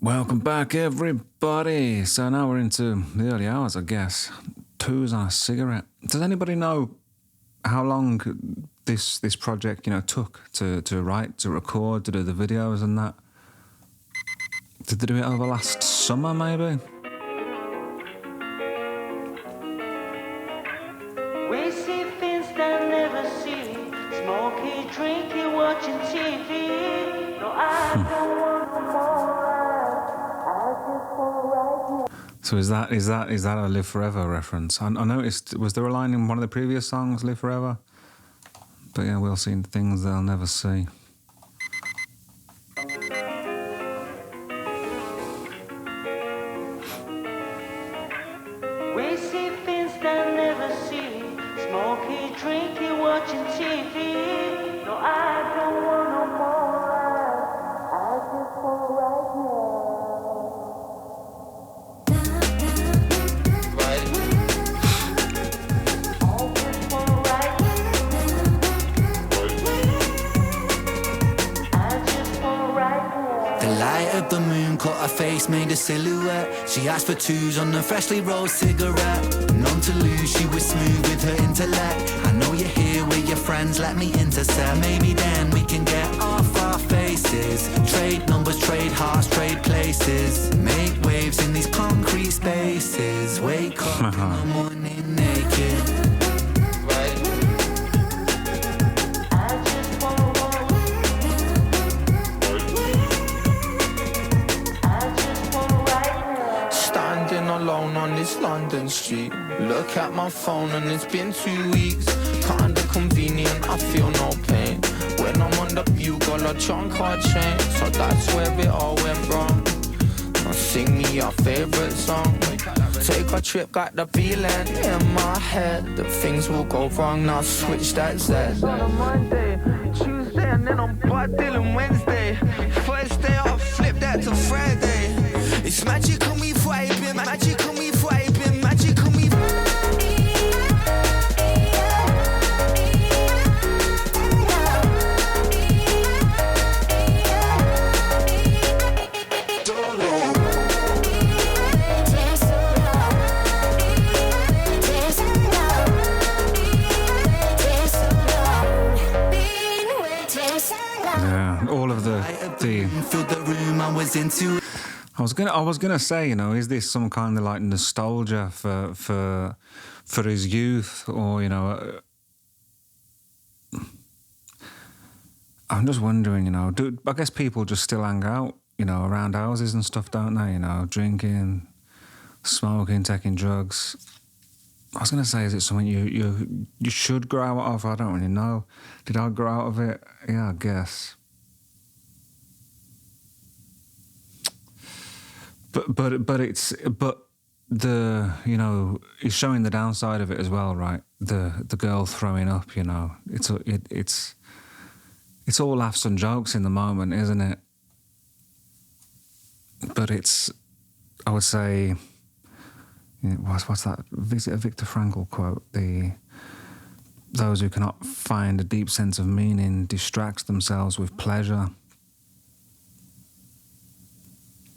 Welcome back, everybody. So now we're into the early hours, I guess. Two's on a cigarette. Does anybody know how long this project, took to write, to record, to do the videos and that? Did they do it over last summer, maybe? We see things that never see. Smoking, drinking, watching TV. No, I don't want no more. So is that a Live Forever reference? I noticed, was there a line in one of the previous songs, Live Forever? But yeah, we'll see things they'll never see. We see things that never see. Smoking, drinking, watching TV. No, I don't want no more. I just want right now. Of the moon caught her face, made a silhouette. She asked for twos on a freshly rolled cigarette. None to lose, she was smooth with her intellect. I know you're here with your friends, let me intercept. Maybe then we can get off our faces. Trade numbers, trade hearts, trade places. Make waves in these concrete spaces. Wake up in the morning naked. Alone on this London street. Look at my phone and it's been 2 weeks. Kinda convenient, I feel no pain. When I'm on the bugle, I trunk our chain. So that's where it all went wrong. Now sing me your favorite song. Take a trip, got the feeling in my head that things will go wrong. Now switch that Z. On a Monday, Tuesday, and then I'm Bud Dylan Wednesday. First day I'll flip that to Friday. It's magical me vibing, magical me vibing, magical me. Yeah, all of the Filled the room I was into. I was gonna say, is this some kind of like nostalgia for his youth, or I'm just wondering, I guess people just still hang out, around houses and stuff, don't they? Drinking, smoking, taking drugs. I was gonna say, is it something you should grow out of? I don't really know. Did I grow out of it? Yeah, I guess. But it's it's showing the downside of it as well, right? The girl throwing up, it's all laughs and jokes in the moment, isn't it? But it's, I would say, what's that? Is it a Viktor Frankl quote? Those who cannot find a deep sense of meaning distract themselves with pleasure.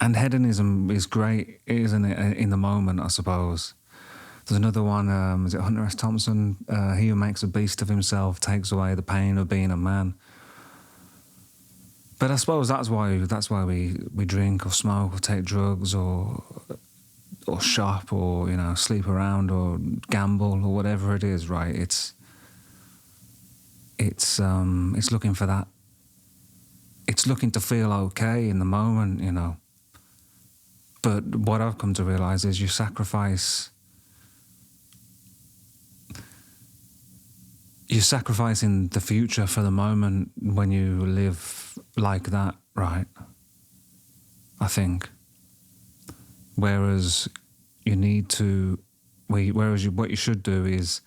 And hedonism is great, isn't it, in the moment, I suppose. There's another one, is it Hunter S. Thompson? He who makes a beast of himself takes away the pain of being a man. But I suppose that's why we drink or smoke or take drugs or shop or, sleep around or gamble or whatever it is, right? It's looking for that. It's looking to feel okay in the moment, But what I've come to realise is you're sacrificing the future for the moment when you live like that, right? I think. Whereas what you should do is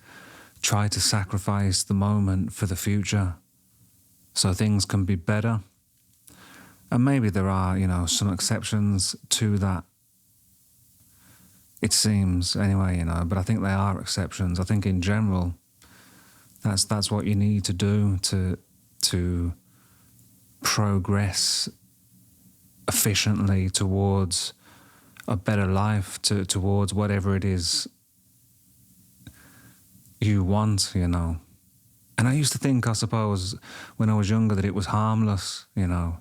try to sacrifice the moment for the future so things can be better. And maybe there are, some exceptions to that. It seems, anyway, but I think they are exceptions. I think in general, that's what you need to do to progress efficiently towards a better life, towards whatever it is you want, you know. And I used to think, I suppose, when I was younger, that it was harmless, you know.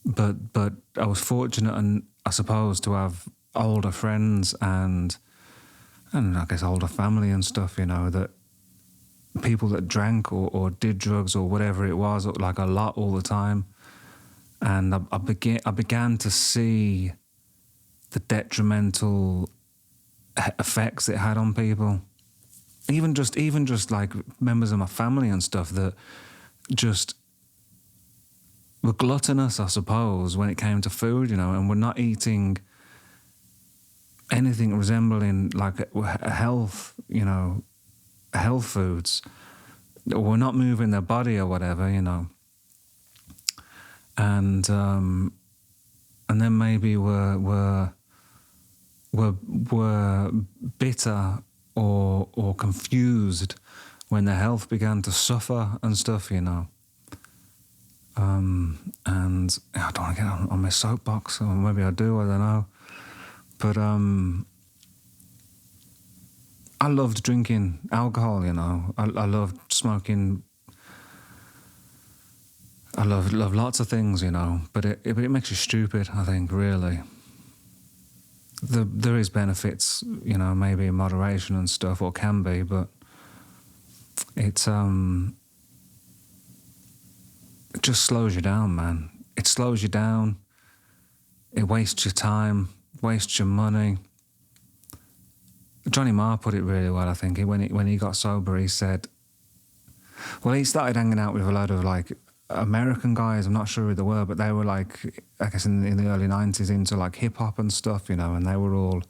But I was fortunate, and I suppose, to have older friends and I guess older family and stuff, you know, that people that drank or did drugs or whatever it was, like a lot all the time. And I began to see the detrimental effects it had on people. Even just like members of my family and stuff that just were gluttonous, I suppose, when it came to food, you know, and were not eating anything resembling like a health, you know, health foods. Or were not moving their body or whatever, you know. And then maybe were bitter or confused when their health began to suffer and stuff, you know. And I don't want to get on my soapbox, or maybe I do, I don't know. But I loved drinking alcohol, you know. I loved smoking. I love lots of things, you know. But it makes you stupid, I think, really. There is benefits, you know, maybe in moderation and stuff, or can be, but it just slows you down, man. It slows you down. It wastes your time, wastes your money. Johnny Marr put it really well, I think. When he got sober, he said, well, he started hanging out with a load of like American guys. I'm not sure who they were, but they were like, I guess in the early 90s, into like hip hop and stuff, you know, and they were all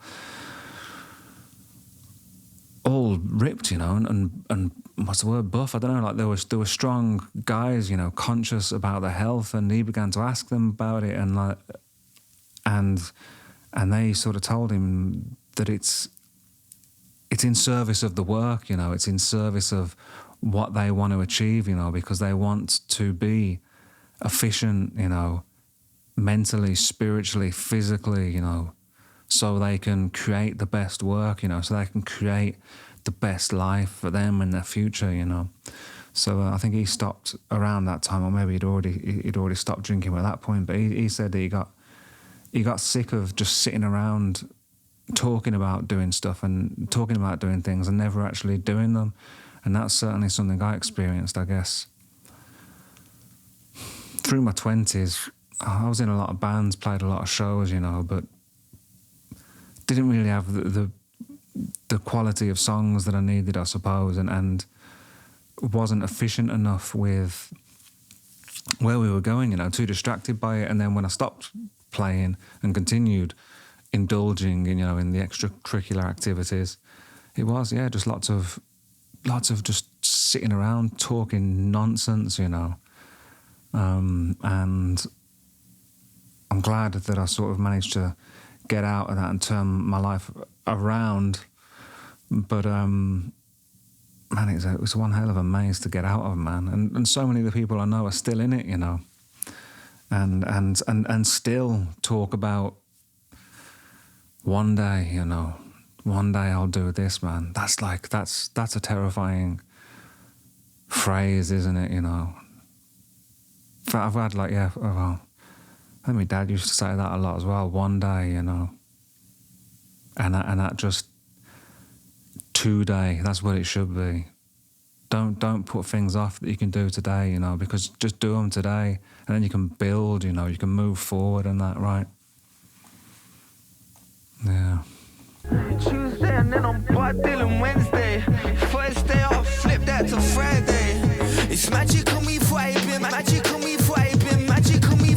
ripped, you know, and what's the word, buff? I don't know, like there were strong guys, you know, conscious about their health, and he began to ask them about it, and like, and they sort of told him that it's in service of the work, you know, it's in service of what they want to achieve, you know, because they want to be efficient, you know, mentally, spiritually, physically, you know, so they can create the best work, you know, so they can create the best life for them and their future, you know. So I think he stopped around that time, or maybe he'd already stopped drinking at that point. But he said that he got sick of just sitting around talking about doing stuff and talking about doing things and never actually doing them. And that's certainly something I experienced, I guess. Through my 20s, I was in a lot of bands, played a lot of shows, you know, but didn't really have the quality of songs that I needed, I suppose, and wasn't efficient enough with where we were going, you know, too distracted by it. And then when I stopped playing and continued indulging, you know, in the extracurricular activities, it was, yeah, just lots of just sitting around talking nonsense, you know. And I'm glad that I sort of managed to get out of that and turn my life around. But man, it was one hell of a maze to get out of, man. And so many of the people I know are still in it, you know, and still talk about one day, you know, one day I'll do this, man. That's a terrifying phrase, isn't it? You know, I've had like, yeah, well, I think my dad used to say that a lot as well. One day, you know, and that just today. That's what it should be. Don't put things off that you can do today, you know, because just do them today, and then you can build, you know, you can move forward and that, right? Yeah. Tuesday and then I'm butt dealing Wednesday. First day off, flip that to Friday. It's magical me vibing, magical me vibing, magical me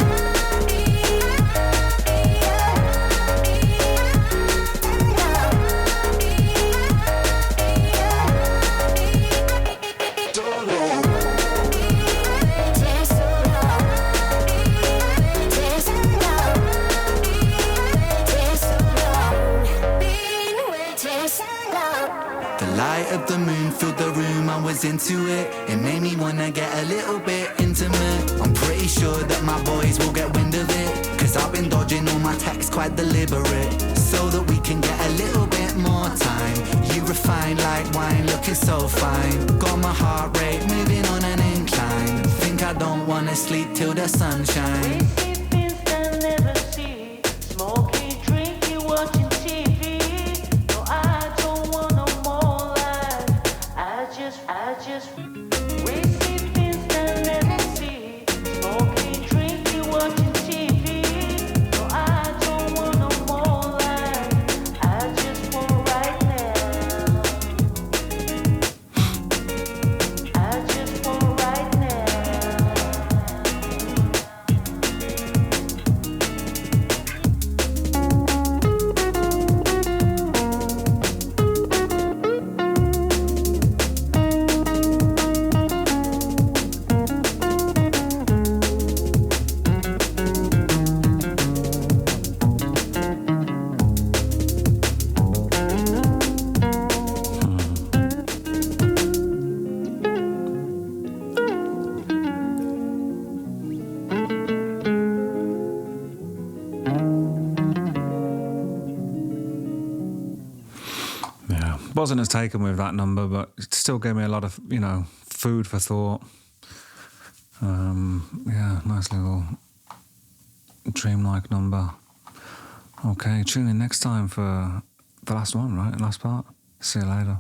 of the moon filled the room, I was into it. It made me wanna get a little bit intimate. I'm pretty sure that my boys will get wind of it, 'cause Cause I've been dodging all my texts quite deliberate, so that we can get a little bit more time. You refine like wine, looking so fine. Got my heart rate moving on an incline. Think I don't wanna sleep till the sun shines. We see things they'll never see. Smoking, drinking, watching TV. No, I don't want no more life. I just. We see things they'll never see. Smoking, drinking, watching TV. No, I don't want no more life. I just want right now. I just want right now. Yeah, wasn't as taken with that number, but it still gave me a lot of, food for thought. Yeah, nice little dreamlike number. Okay, tune in next time for the last one, right? Last part. See you later.